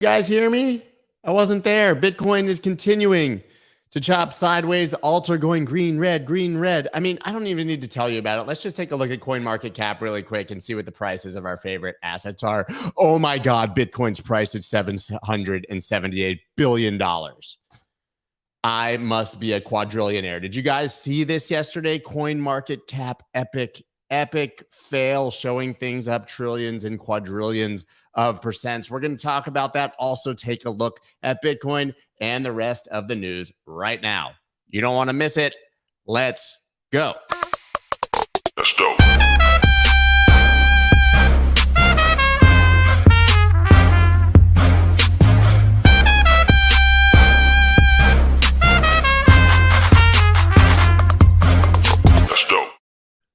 You guys hear me? I wasn't there. Bitcoin is continuing to chop sideways. Alts are going green, red, green, red. I mean, I don't even need to tell you about it. Let's just take a look at Coinmarketcap really quick and see what the prices of our favorite assets are. Oh my God, Bitcoin's price at $778 billion. I must be a quadrillionaire. Did you guys see this yesterday? Coinmarketcap epic fail, showing things up trillions and quadrillions of percents. We're going to talk about that. Also take a look at Bitcoin and the rest of the news right now. You don't want to miss it. Let's go. Let's go.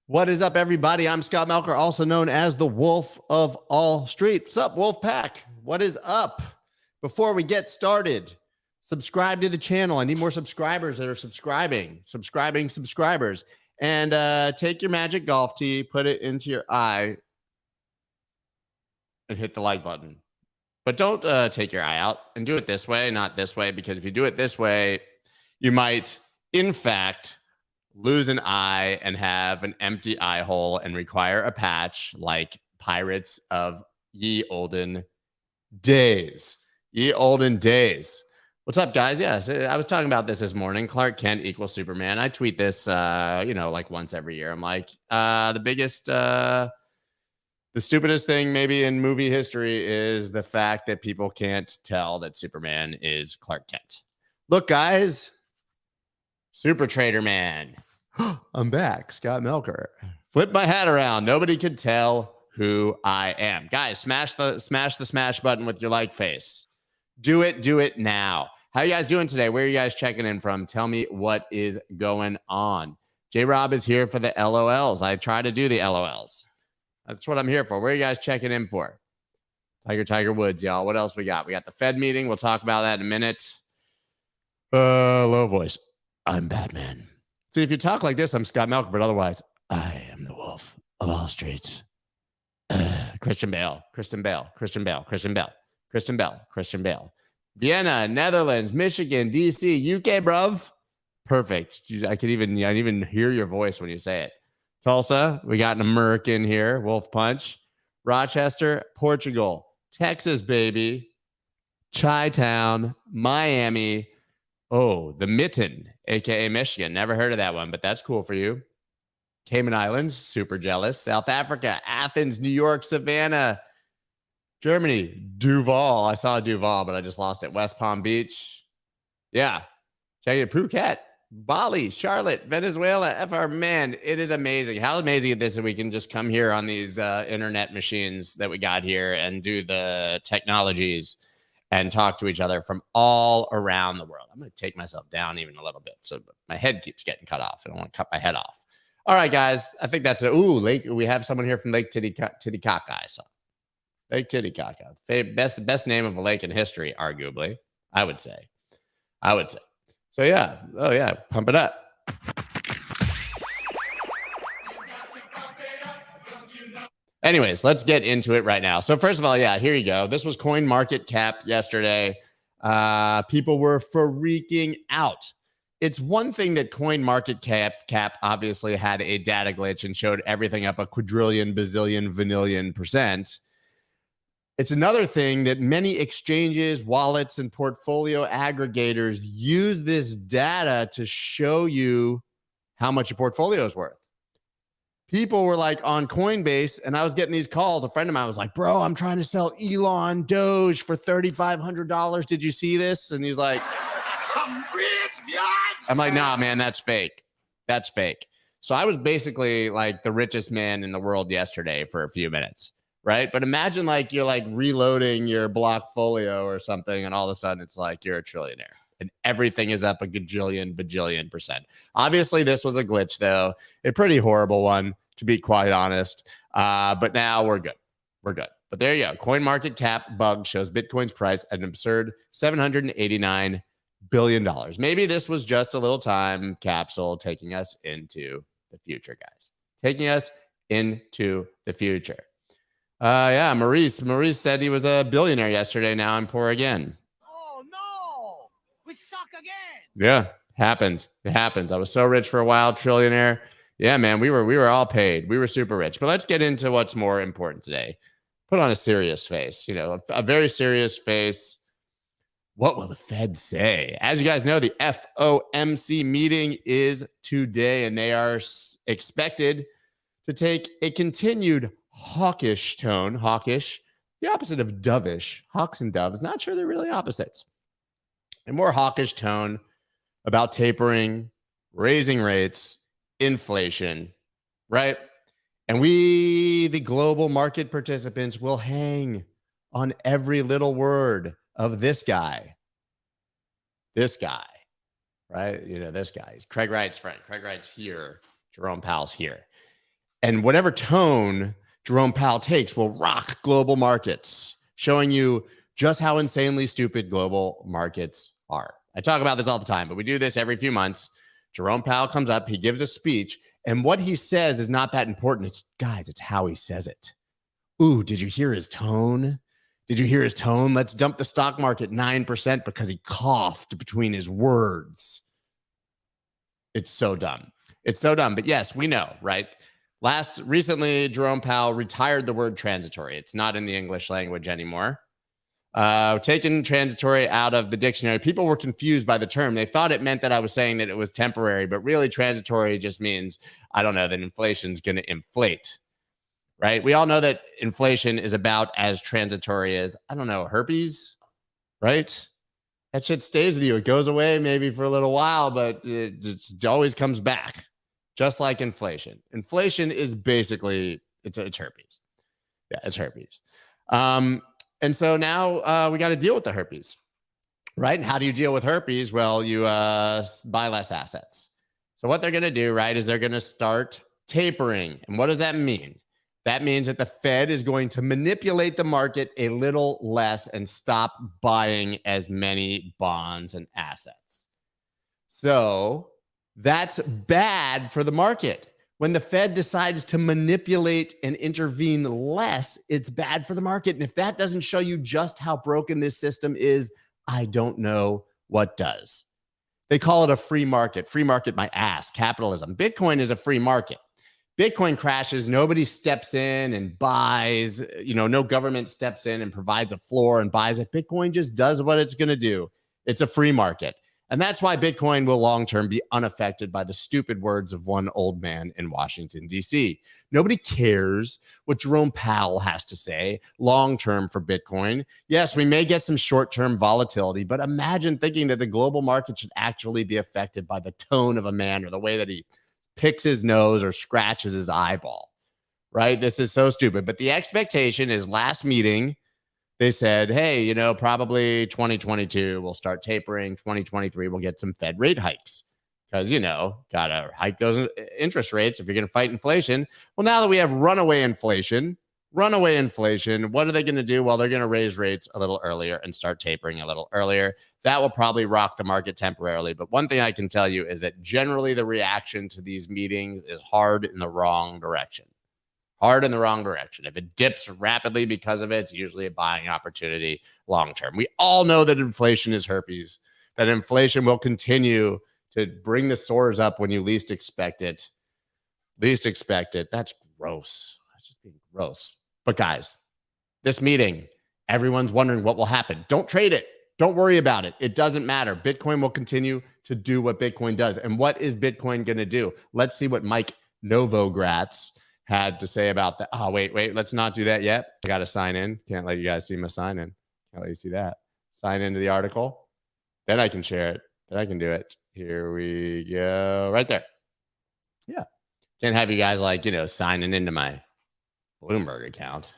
What is up, everybody? I'm Scott Melker, also known as the Wolf of All Street. What's up, Wolf Pack? What is up? Before we get started, subscribe to the channel. I need more subscribers that are subscribers. And take your magic golf tee, put it into your eye, and hit the like button. But don't take your eye out and do it this way, not this way, because if you do it this way, you might, in fact, lose an eye and have an empty eye hole and require a patch like pirates of ye olden days. Ye olden days. What's up, guys? Yes, I was talking about this morning. Clark Kent equals Superman. I tweet this, like once every year. I'm like, the stupidest thing maybe in movie history is the fact that people can't tell that Superman is Clark Kent. Look, guys, Super Trader Man. I'm back, Scott Melker. Flip my hat around. Nobody can tell who I am. Guys, smash the smash button with your like face. Do it now. How you guys doing today? Where are you guys checking in from? Tell me what is going on. J-Rob is here for the LOLs. I try to do the LOLs. That's what I'm here for. Where are you guys checking in for? Tiger Woods, y'all. What else we got? We got the Fed meeting. We'll talk about that in a minute. Low voice. I'm Batman. See, if you talk like this, I'm Scott Melker, but otherwise, I am the Wolf of All Streets. Christian Bale. Vienna, Netherlands, Michigan, DC, UK, bruv. Perfect. I can even hear your voice when you say it. Tulsa, we got an American here, Wolf Punch. Rochester, Portugal. Texas, baby. Chi-Town, Miami. Oh, the Mitten, a.k.a. Michigan. Never heard of that one, but that's cool for you. Cayman Islands, super jealous. South Africa, Athens, New York, Savannah. Germany, Duval. I saw Duval, but I just lost it. West Palm Beach. Yeah. Check it. Phuket, Bali, Charlotte, Venezuela. FR, man, it is amazing. How amazing is this that we can just come here on these internet machines that we got here and do the technologies and talk to each other from all around the world. I'm going to take myself down even a little bit, so my head keeps getting cut off. I don't want to cut my head off. All right, guys. I think that's it. Lake. We have someone here from Lake Titicaca. I saw Lake Titicaca. Best name of a lake in history, arguably. I would say. So yeah. Oh yeah. Pump it up. Anyways, let's get into it right now. So first of all, yeah, here you go. This was Coinmarketcap yesterday. People were freaking out. It's one thing that Coinmarketcap obviously had a data glitch and showed everything up a quadrillion, bazillion, vanillion percent. It's another thing that many exchanges, wallets, and portfolio aggregators use this data to show you how much your portfolio is worth. People were like on Coinbase, and I was getting these calls. A friend of mine was like, bro, I'm trying to sell Elon Doge for $3,500. Did you see this? And he's like, I'm rich, bitch. I'm like, nah, man, that's fake. That's fake. So I was basically like the richest man in the world yesterday for a few minutes, right? But imagine like you're like reloading your Blockfolio or something, and all of a sudden it's like you're a trillionaire. And everything is up a gajillion, bajillion percent. Obviously, this was a glitch, though. A pretty horrible one, to be quite honest. But now we're good. But there you go. CoinMarketCap bug shows Bitcoin's price at an absurd $789 billion. Maybe this was just a little time capsule taking us into the future, guys. Taking us into the future. Yeah, Maurice. Maurice said he was a billionaire yesterday. Now I'm poor again. Oh no, we suck again. Yeah, happens. It happens. I was so rich for a while, trillionaire. Yeah, man, we were all paid. We were super rich. But let's get into what's more important today. Put on a serious face, a very serious face. What will the Fed say? As you guys know, the FOMC meeting is today, and they are expected to take a continued hawkish tone. Hawkish, the opposite of dovish. Hawks and doves, not sure they're really opposites. A more hawkish tone about tapering, raising rates, inflation, right? And we, the global market participants, will hang on every little word of this guy, right? This guy. He's Craig Wright's friend. Craig Wright's here. Jerome Powell's here. And whatever tone Jerome Powell takes will rock global markets, showing you just how insanely stupid global markets are. I talk about this all the time, but we do this every few months. Jerome Powell comes up, he gives a speech, and what he says is not that important. It's how he says it. Ooh, did you hear his tone? Let's dump the stock market 9% because he coughed between his words. It's so dumb. But yes, we know, right? Recently, Jerome Powell retired the word transitory. It's not in the English language anymore. Taken transitory out of the dictionary. People were confused by the term. They thought it meant that I was saying that it was temporary, but really transitory just means, that inflation's going to inflate, right? We all know that inflation is about as transitory as, herpes, right? That shit stays with you. It goes away maybe for a little while, but it always comes back, just like inflation. Inflation is basically, it's herpes. Yeah, it's herpes. And so now we got to deal with the herpes, right? And how do you deal with herpes? Well, you buy less assets. So what they're going to do, right, is they're going to start tapering. And what does that mean? That means that the Fed is going to manipulate the market a little less and stop buying as many bonds and assets. So that's bad for the market. When the Fed decides to manipulate and intervene less, it's bad for the market. And if that doesn't show you just how broken this system is, I don't know what does. They call it a free market. Free market, my ass. Capitalism. Bitcoin is a free market. Bitcoin crashes. Nobody steps in and buys. No government steps in and provides a floor and buys it. Bitcoin just does what it's going to do. It's a free market. And that's why Bitcoin will long-term be unaffected by the stupid words of one old man in Washington, D.C. Nobody cares what Jerome Powell has to say long-term for Bitcoin. Yes, we may get some short-term volatility, but imagine thinking that the global market should actually be affected by the tone of a man or the way that he picks his nose or scratches his eyeball, right? This is so stupid. But the expectation is last meeting, they said, hey, probably 2022 we'll start tapering. 2023 we'll get some Fed rate hikes because, got to hike those interest rates if you're going to fight inflation. Well, now that we have runaway inflation, what are they going to do? Well, they're going to raise rates a little earlier and start tapering a little earlier. That will probably rock the market temporarily. But one thing I can tell you is that generally the reaction to these meetings is hard in the wrong direction. If it dips rapidly because of it, it's usually a buying opportunity long term. We all know that inflation is herpes, that inflation will continue to bring the sores up when you least expect it. That's gross. That's just being gross. But guys, this meeting, everyone's wondering what will happen. Don't trade it. Don't worry about it. It doesn't matter. Bitcoin will continue to do what Bitcoin does. And what is Bitcoin going to do? Let's see what Mike Novogratz had to say about that. Oh, wait, let's not do that yet. I got to sign in. Can't let you guys see my sign in. Can't let you see that. Sign into the article. Then I can share it. Then I can do it. Here we go. Right there. Yeah. Can't have you guys signing into my Bloomberg account.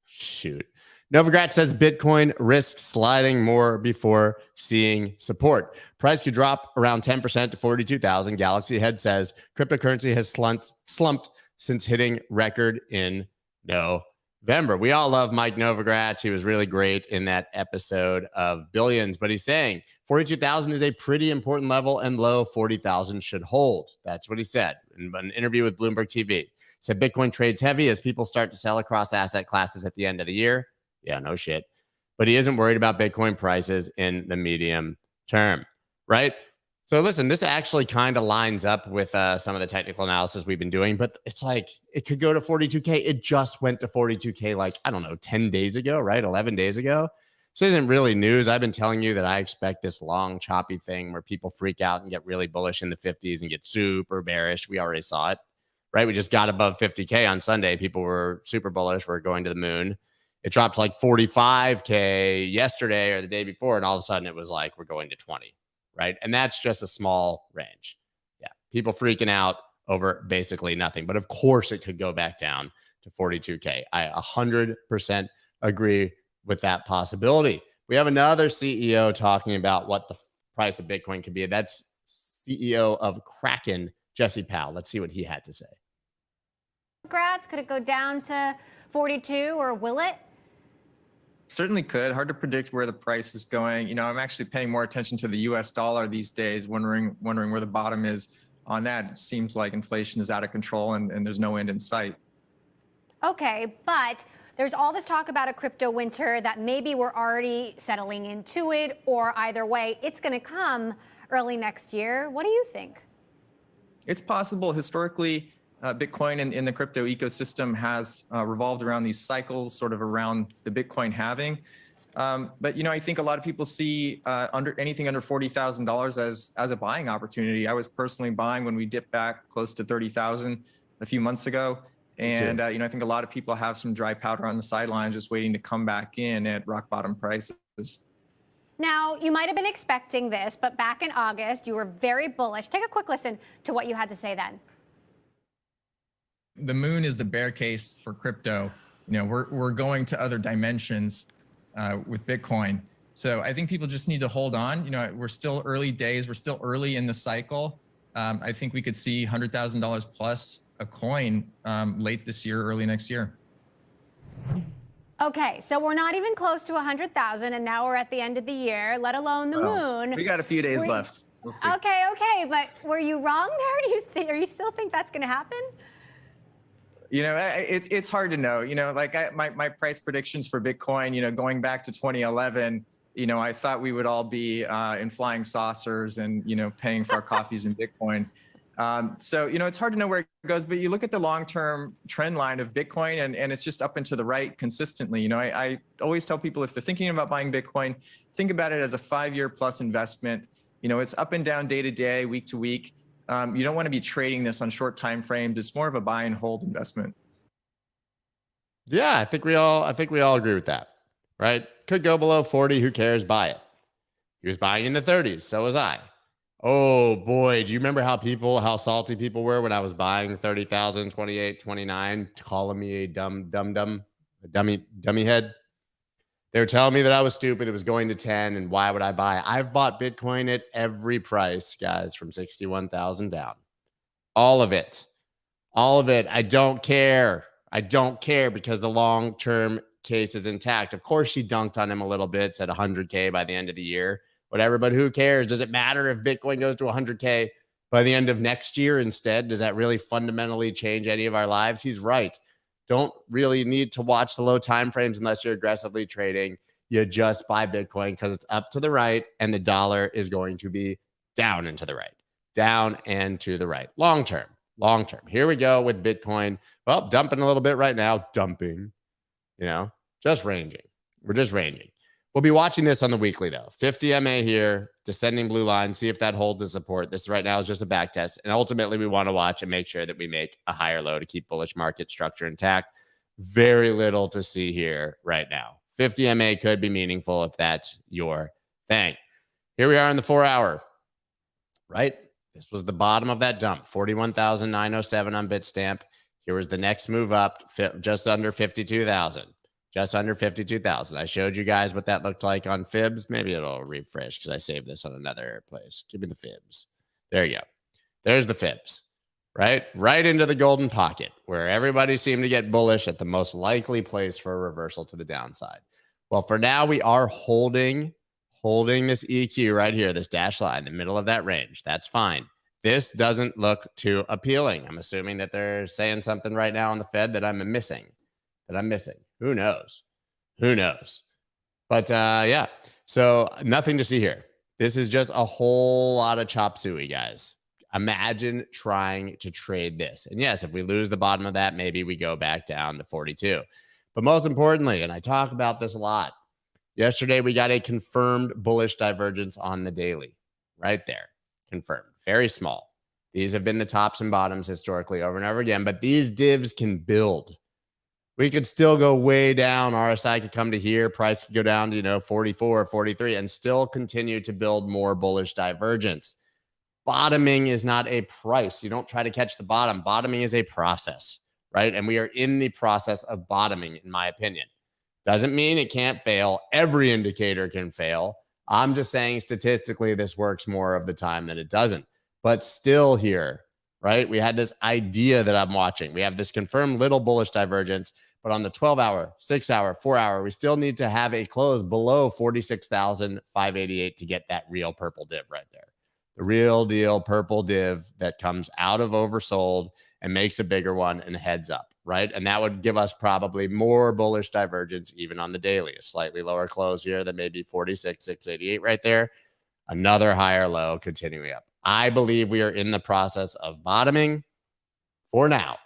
Shoot. Novogratz says Bitcoin risks sliding more before seeing support. Price could drop around 10% to 42,000. Galaxy Head says cryptocurrency has slumped since hitting record in November. We all love Mike Novogratz. He was really great in that episode of Billions, but he's saying 42,000 is a pretty important level and low 40,000 should hold. That's what he said in an interview with Bloomberg TV. Said Bitcoin trades heavy as people start to sell across asset classes at the end of the year. Yeah, no shit. But he isn't worried about Bitcoin prices in the medium term, right? So listen, this actually kind of lines up with some of the technical analysis we've been doing, but it's like it could go to 42K. It just went to 42K like, I don't know, 10 days ago, right? 11 days ago. So this isn't really news. I've been telling you that I expect this long, choppy thing where people freak out and get really bullish in the 50s and get super bearish. We already saw it, right? We just got above 50K on Sunday. People were super bullish. We're going to the moon. It dropped like 45K yesterday or the day before, and all of a sudden it was like, we're going to 20. Right. And that's just a small range. Yeah. People freaking out over basically nothing. But of course, it could go back down to 42K. I 100% agree with that possibility. We have another CEO talking about what the price of Bitcoin could be. That's CEO of Kraken, Jesse Powell. Let's see what he had to say. Novogratz, could it go down to 42 or will it? Certainly could. Hard to predict where the price is going. You know, I'm actually paying more attention to the US dollar these days, wondering where the bottom is on that. It seems like inflation is out of control and there's no end in sight. Okay, but there's all this talk about a crypto winter that maybe we're already settling into it, or either way, it's going to come early next year. What do you think? It's possible. Historically, Bitcoin in the crypto ecosystem has revolved around these cycles, sort of around the Bitcoin halving. But, you know, I think a lot of people see anything under $40,000 as a buying opportunity. I was personally buying when we dipped back close to 30,000 a few months ago. And, you know, I think a lot of people have some dry powder on the sidelines just waiting to come back in at rock bottom prices. Now, you might have been expecting this, but back in August, you were very bullish. Take a quick listen to what you had to say then. The moon is the bear case for crypto. You know, we're going to other dimensions with Bitcoin. So I think people just need to hold on. You know, we're still early days. We're still early in the cycle. I think we could see $100,000 plus a coin late this year, early next year. Okay, so we're not even close to 100,000, and now we're at the end of the year, let alone the moon. We got a few days left. We'll see. Okay, but were you wrong there? Or you still think that's going to happen? You know, it's hard to know. You know, like my price predictions for Bitcoin, you know, going back to 2011, you know, I thought we would all be in flying saucers and, you know, paying for our coffees in Bitcoin. So, you know, it's hard to know where it goes, but you look at the long-term trend line of Bitcoin and it's just up and to the right consistently. You know, I always tell people if they're thinking about buying Bitcoin, think about it as a 5-year plus investment. You know, it's up and down day to day, week to week. You don't want to be trading this on short time frames. It's more of a buy and hold investment. Yeah, I think we all agree with that, right? Could go below 40. Who cares? Buy it. He was buying in the 30s. So was I. Oh boy, do you remember how salty people were when I was buying 30,000, 28, 29, calling me a dummy head? They were telling me that I was stupid. It was going to 10, and why would I buy? I've bought Bitcoin at every price, guys, from 61,000 down. All of it. I don't care. Because the long-term case is intact. Of course, she dunked on him a little bit, said 100K by the end of the year. Whatever, but who cares? Does it matter if Bitcoin goes to 100K by the end of next year instead? Does that really fundamentally change any of our lives? He's right. Don't really need to watch the low time frames unless you're aggressively trading. You just buy Bitcoin because it's up to the right and the dollar is going to be down and to the right. Down and to the right. Long term. Here we go with Bitcoin. Well, dumping a little bit right now. Dumping. You know, just ranging. We're just ranging. We'll be watching this on the weekly, though. 50 MA here, descending blue line, see if that holds the support. This right now is just a back test. And ultimately, we want to watch and make sure that we make a higher low to keep bullish market structure intact. Very little to see here right now. 50 MA could be meaningful if that's your thing. Here we are in the 4-hour, right? This was the bottom of that dump, 41,907 on Bitstamp. Here was the next move up, just under 52,000. Just under 52,000. I showed you guys what that looked like on Fibs. Maybe it'll refresh because I saved this on another place. Give me the Fibs. There you go. There's the Fibs, right? Right into the golden pocket where everybody seemed to get bullish at the most likely place for a reversal to the downside. Well, for now, we are holding this EQ right here, this dashed line, in the middle of that range. That's fine. This doesn't look too appealing. I'm assuming that they're saying something right now on the Fed that I'm missing. Who knows? Who knows? But yeah, so nothing to see here. This is just a whole lot of chop suey, guys. Imagine trying to trade this. And yes, if we lose the bottom of that, maybe we go back down to 42. But most importantly, and I talk about this a lot, yesterday we got a confirmed bullish divergence on the daily. Right there. Confirmed. Very small. These have been the tops and bottoms historically over and over again, but these divs can build. We could still go way down. RSI could come to here. Price could go down to, 44, 43 and still continue to build more bullish divergence. Bottoming is not a price. You don't try to catch the bottom. Bottoming is a process, right? And we are in the process of bottoming, in my opinion. Doesn't mean it can't fail. Every indicator can fail. I'm just saying statistically, this works more of the time than it doesn't. But still here, right? We had this idea that I'm watching. We have this confirmed little bullish divergence, but on the 12-hour, 6-hour, 4-hour, we still need to have a close below 46,588 to get that real purple div right there. The real deal purple div that comes out of oversold and makes a bigger one and heads up, right? And that would give us probably more bullish divergence even on the daily. A slightly lower close here than maybe 46,688 right there. Another higher low continuing up. I believe we are in the process of bottoming for now,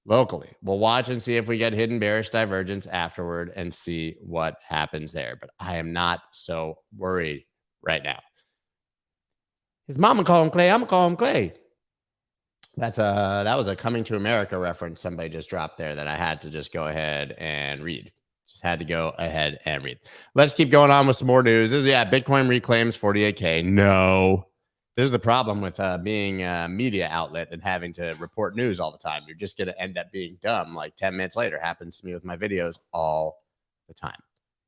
locally. We'll watch and see if we get hidden bearish divergence afterward and see what happens there. But I am not so worried right now. His mama call him Clay. I'm gonna call him Clay. That was a Coming to America reference somebody just dropped there that I had to just go ahead and read. Just had to go ahead and read. Let's keep going on with some more news. Bitcoin reclaims 48K. No. This is the problem with being a media outlet and having to report news all the time. You're just going to end up being dumb like 10 minutes later. Happens to me with my videos all the time.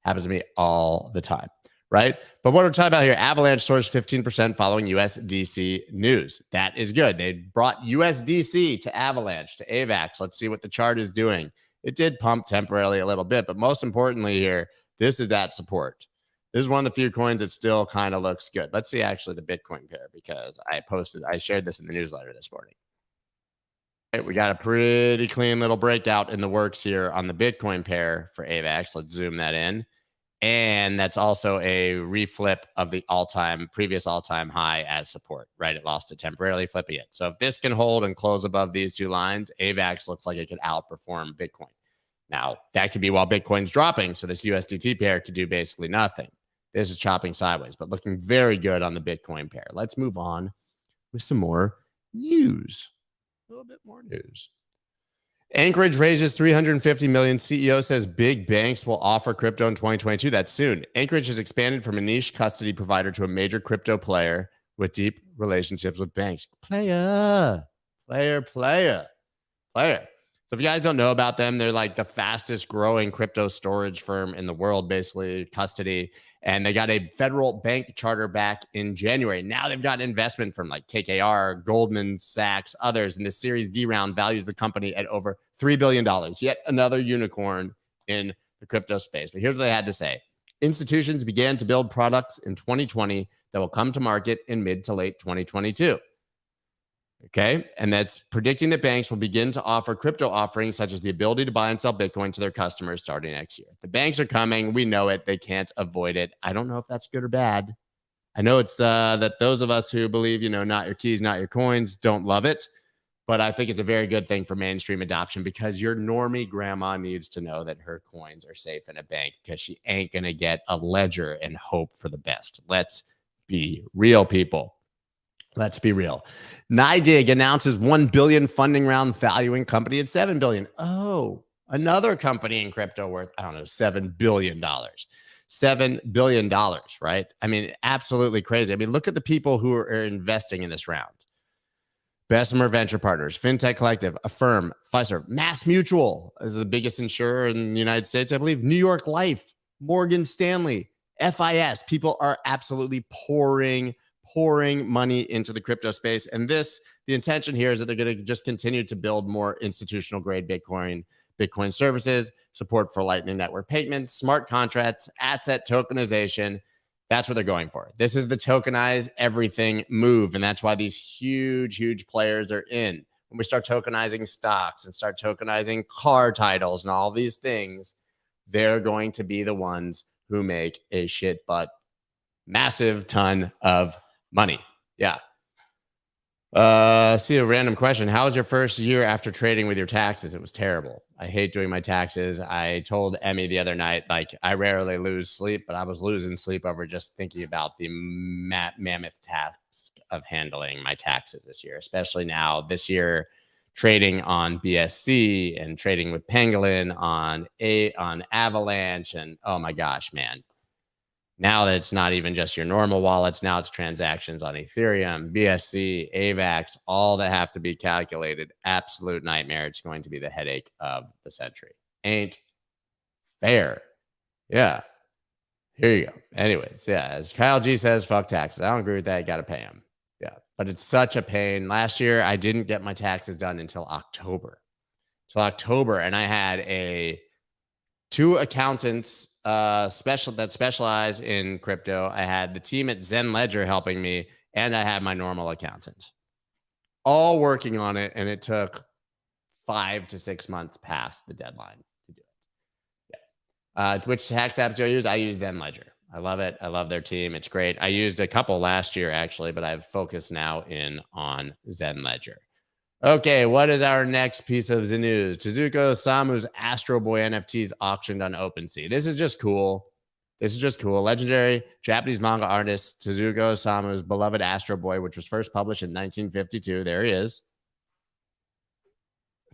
Happens to me all the time. Right? But what we're talking about here, Avalanche sourced 15% following USDC news. That is good. They brought USDC to Avalanche, to AVAX. Let's see what the chart is doing. It did pump temporarily a little bit, but most importantly here, this is at support. This is one of the few coins that still kind of looks good. Let's see actually the Bitcoin pair because I shared this in the newsletter this morning. We got a pretty clean little breakout in the works here on the Bitcoin pair for AVAX. Let's zoom that in. And that's also a reflip of the previous all-time high as support, right? It lost it temporarily, flipping it. So if this can hold and close above these two lines, AVAX looks like it could outperform Bitcoin. Now, that could be while Bitcoin's dropping, so this USDT pair could do basically nothing. This is chopping sideways, but looking very good on the Bitcoin pair. Let's move on with some more news. A little bit more news. Anchorage raises 350 million. CEO says big banks will offer crypto in 2022. That's soon. Anchorage has expanded from a niche custody provider to a major crypto player with deep relationships with banks. Player. So if you guys don't know about them, they're like the fastest growing crypto storage firm in the world, basically custody. And they got a federal bank charter back in January. Now they've got investment from like KKR, Goldman Sachs, others. And this Series D round values the company at over $3 billion. Yet another unicorn in the crypto space. But here's what they had to say. Institutions began to build products in 2020 that will come to market in mid to late 2022. Okay. And that's predicting that banks will begin to offer crypto offerings such as the ability to buy and sell Bitcoin to their customers starting next year. The banks are coming. We know it. They can't avoid it. I don't know if that's good or bad. I know it's that those of us who believe, not your keys, not your coins, don't love it. But I think it's a very good thing for mainstream adoption because your normie grandma needs to know that her coins are safe in a bank because she ain't going to get a ledger and hope for the best. Let's be real, people. Let's be real. NYDIG announces $1 billion funding round valuing company at $7 billion. Oh, another company in crypto worth, $7 billion. $7 billion, right? I mean, absolutely crazy. I mean, look at the people who are investing in this round. Bessemer Venture Partners, FinTech Collective, Affirm, Fiserv, Mass Mutual is the biggest insurer in the United States, I believe. New York Life, Morgan Stanley, FIS. People are absolutely pouring money into the crypto space. And the intention here is that they're going to just continue to build more institutional grade Bitcoin services, support for Lightning Network payments, smart contracts, asset tokenization. That's what they're going for. This is the tokenize everything move. And that's why these huge players are in. When we start tokenizing stocks and start tokenizing car titles and all these things, they're going to be the ones who make a shit but massive ton of money. Yeah. See a random question. How was your first year after trading with your taxes? It was terrible. I hate doing my taxes. I told Emmy the other night, like, I rarely lose sleep, but I was losing sleep over just thinking about the mammoth task of handling my taxes this year, especially now this year trading on BSC and trading with Pangolin on Avalanche. And oh my gosh, man. Now that it's not even just your normal wallets, now it's transactions on Ethereum, BSC, AVAX, all that have to be calculated. Absolute nightmare. It's going to be the headache of the century. Ain't fair. Yeah. Here you go. Anyways, yeah, as Kyle G says, fuck taxes. I don't agree with that. You got to pay them. Yeah, but it's such a pain. Last year, I didn't get my taxes done until October. And I had two accountants that specialize in crypto. I had the team at Zen Ledger helping me, and I had my normal accountant all working on it. And it took 5 to 6 months past the deadline to do it. Yeah. Which tax app do I use? I use Zen Ledger. I love it. I love their team. It's great. I used a couple last year, actually, but I've focused now in on Zen Ledger. Okay, what is our next piece of the news? Tezuka Osamu's Astro Boy NFTs auctioned on OpenSea. This is just cool. Legendary Japanese manga artist Tezuka Osamu's beloved Astro Boy, which was first published in 1952. There he is.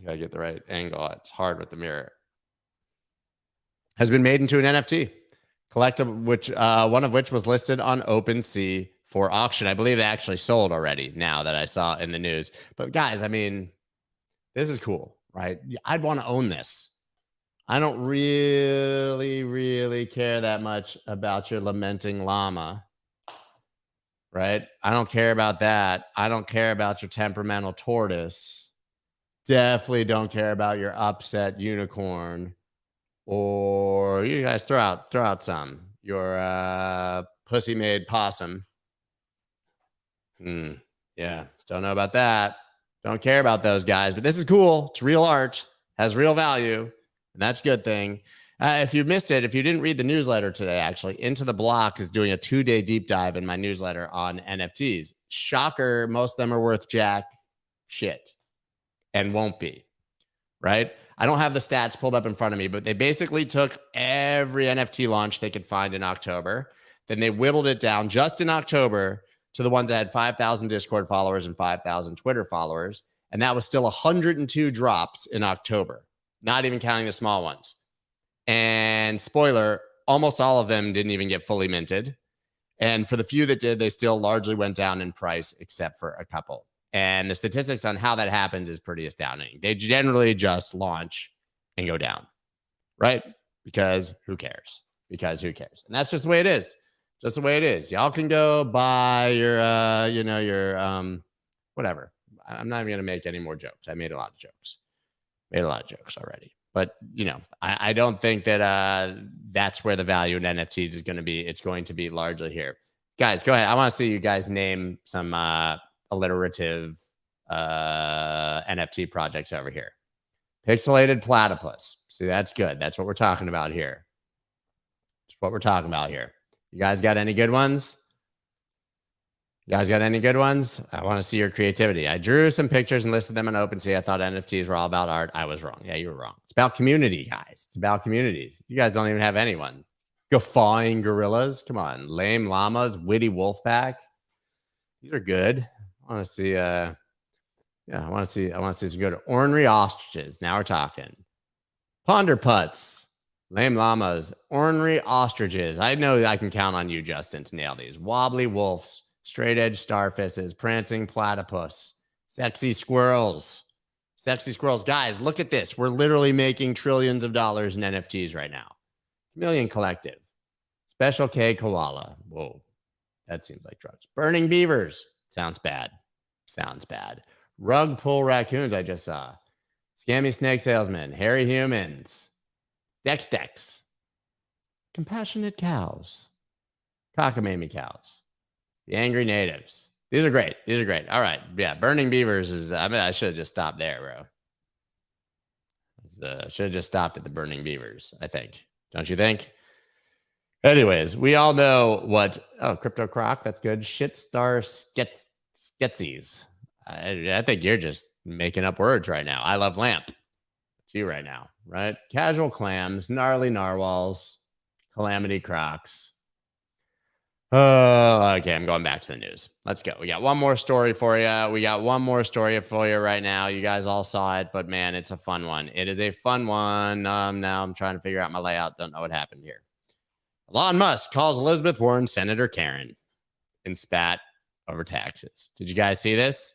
I gotta get the right angle. It's hard with the mirror. Has been made into an NFT collectible, which one of which was listed on OpenSea for auction. I believe they actually sold already now that I saw in the news. But guys, I mean, this is cool, right? I'd want to own this. I don't really care that much about your lamenting llama, right? I don't care about that. I don't care about your temperamental tortoise. Definitely don't care about your upset unicorn. Or you guys throw out some. Your pussy-made possum. Yeah, don't know about that. Don't care about those guys, but this is cool. It's real art, has real value, and that's a good thing. If you missed it, if you didn't read the newsletter today, actually, Into the Block is doing a 2-day deep dive in my newsletter on NFTs. Shocker, most of them are worth jack shit and won't be, right? I don't have the stats pulled up in front of me, but they basically took every NFT launch they could find in October. Then they whittled it down just in October to the ones that had 5,000 Discord followers and 5,000 Twitter followers. And that was still 102 drops in October, not even counting the small ones. And spoiler, almost all of them didn't even get fully minted. And for the few that did, they still largely went down in price, except for a couple. And the statistics on how that happens is pretty astounding. They generally just launch and go down, right? Because who cares? And that's just the way it is. Just the way it is. Y'all can go buy your, whatever. I'm not even going to make any more jokes. I made a lot of jokes already. But, I don't think that that's where the value in NFTs is going to be. It's going to be largely here. Guys, go ahead. I want to see you guys name some alliterative NFT projects over here. Pixelated platypus. See, that's good. That's what we're talking about here. You guys got any good ones? I want to see your creativity. I drew some pictures and listed them on OpenSea. I thought NFTs were all about art. I was wrong. Yeah, you were wrong. It's about community, guys. It's about communities. You guys don't even have anyone. Guffawing gorillas. Come on. Lame llamas. Witty wolf pack. These are good. I want to see. I want to see some good ornery ostriches. Now we're talking. Ponder putts. Lame llamas, ornery ostriches. I know that I can count on you, Justin, to nail these. Wobbly wolves, straight edge starfishes, prancing platypus, sexy squirrels. Guys, look at this. We're literally making trillions of dollars in NFTs right now. Chameleon Collective, Special K koala. Whoa, that seems like drugs. Burning beavers. Sounds bad. Rug pull raccoons, I just saw. Scammy snake salesman, hairy humans. Dex. Compassionate cows. cockamamie cows, the angry natives. These are great. These are great. All right. Yeah. Burning beavers is, I mean, I should have just stopped there, bro. Should have just stopped at the burning beavers, I think. Don't you think? Anyways, we all know what, Crypto Croc, that's good. Shitstar Sketzies. I think you're just making up words right now. I love lamp. It's you right now, right? Casual clams, gnarly narwhals, calamity crocs. Okay, I'm going back to the news. Let's go. We got one more story for you. Right now. You guys all saw it, but man, it's a fun one. It is a fun one. Now I'm trying to figure out my layout. Don't know what happened here. Elon Musk calls Elizabeth Warren Senator Karen in spat over taxes. Did you guys see this?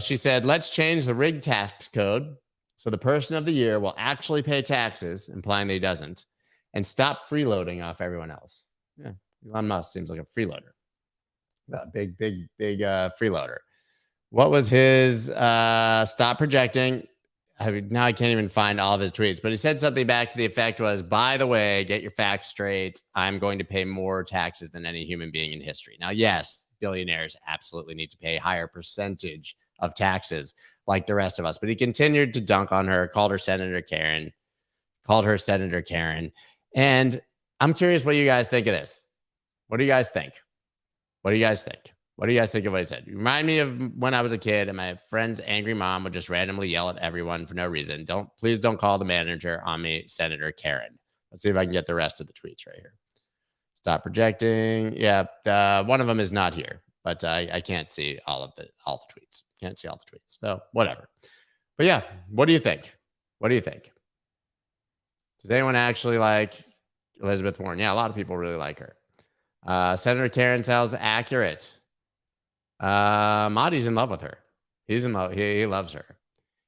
She said, let's change the rigged tax code so the person of the year will actually pay taxes, implying that he doesn't, and stop freeloading off everyone else. Yeah, Elon Musk seems like a freeloader. Big freeloader. What was his stop projecting? Now I can't even find all of his tweets, but he said something back to the effect was, by the way, get your facts straight. I'm going to pay more taxes than any human being in history. Now, yes, billionaires absolutely need to pay a higher percentage of taxes like the rest of us, but he continued to dunk on her, called her Senator Karen. And I'm curious what you guys think of this. What do you guys think? What do you guys think of what he said? You remind me of when I was a kid and my friend's angry mom would just randomly yell at everyone for no reason. Please don't call the manager on me, Senator Karen. Let's see if I can get the rest of the tweets right here. Stop projecting. Yeah, one of them is not here, but I can't see all the tweets. Can't see all the tweets. So whatever. But yeah, what do you think? Does anyone actually like Elizabeth Warren? Yeah, a lot of people really like her. Senator Karen sounds accurate. Madi's in love with her. He's in love. He loves her.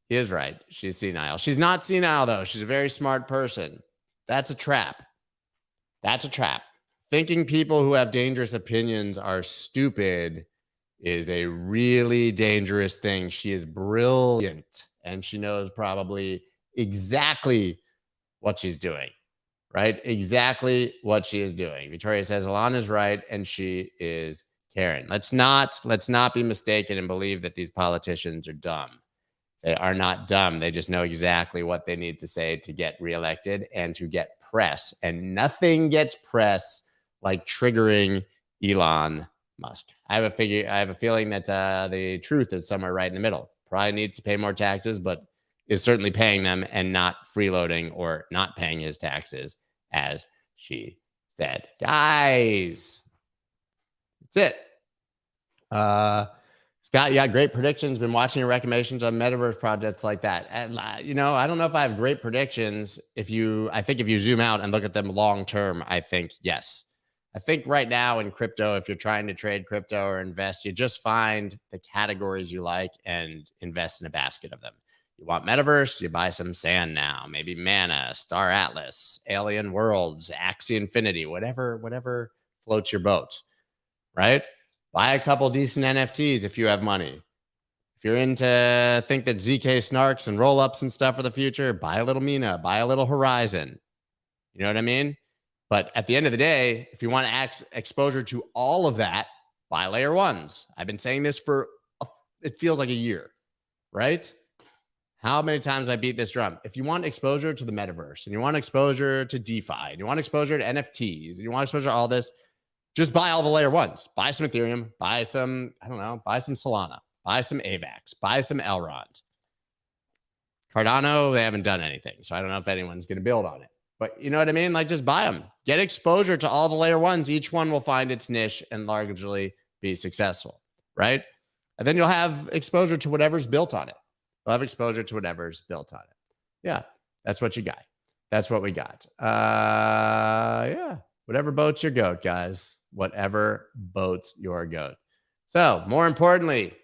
He is right. She's senile. She's not senile, though. She's a very smart person. That's a trap. Thinking people who have dangerous opinions are stupid is a really dangerous thing. She is brilliant, and she knows probably exactly what she's doing. Right? Exactly what she is doing. Victoria says Elon is right and she is Karen. Let's not be mistaken and believe that these politicians are dumb. They are not dumb. They just know exactly what they need to say to get reelected and to get press. And nothing gets press like triggering Elon Musk. I have a feeling that the truth is somewhere right in the middle. Probably needs to pay more taxes, but is certainly paying them and not freeloading or not paying his taxes, as she said. Guys, that's it. Scott, you got great predictions. Been watching your recommendations on metaverse projects like that. And, I don't know if I have great predictions. I think if you zoom out and look at them long term, I think yes. I think right now in crypto, if you're trying to trade crypto or invest, you just find the categories you like and invest in a basket of them. You want metaverse, you buy some sand now, maybe Mana, Star Atlas, Alien Worlds, Axie Infinity, whatever floats your boat, right? Buy a couple decent NFTs if you have money. If you're into think that ZK snarks and roll-ups and stuff for the future, buy a little Mina, buy a little Horizon. You know what I mean? But at the end of the day, if you want exposure to all of that, buy layer ones. I've been saying this it feels like a year, right? How many times I beat this drum? If you want exposure to the metaverse and you want exposure to DeFi and you want exposure to NFTs and you want exposure to all this, just buy all the layer ones. Buy some Ethereum, buy some Solana, buy some AVAX, buy some Elrond. Cardano, they haven't done anything. So I don't know if anyone's going to build on it. But you know what I mean? Like just buy them. Get exposure to all the layer ones. Each one will find its niche and largely be successful, right? And then you'll have exposure to whatever's built on it. You'll have exposure to whatever's built on it. Yeah, that's what you got. That's what we got. Yeah, whatever boats your goat, guys. Whatever boats your goat. So, more importantly,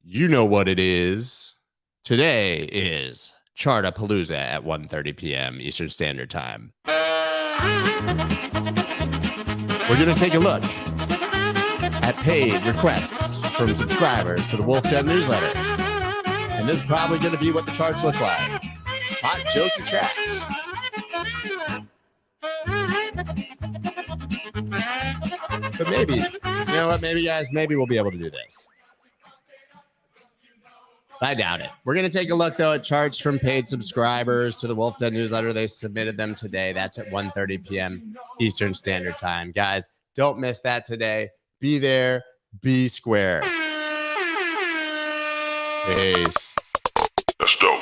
you know what it is. Today is Chartapalooza at 1:30 p.m. Eastern Standard Time. We're going to take a look at paid requests from subscribers to the Wolf Den newsletter. And this is probably going to be what the charts look like. Hot, jokey track. But maybe, you know what? Maybe, guys, maybe we'll be able to do this. I doubt it. We're going to take a look, though, at charts from paid subscribers to the Wolf Den newsletter. They submitted them today. That's at 1:30 p.m. Eastern Standard Time. Guys, don't miss that today. Be there. Be square. Peace. Let's go.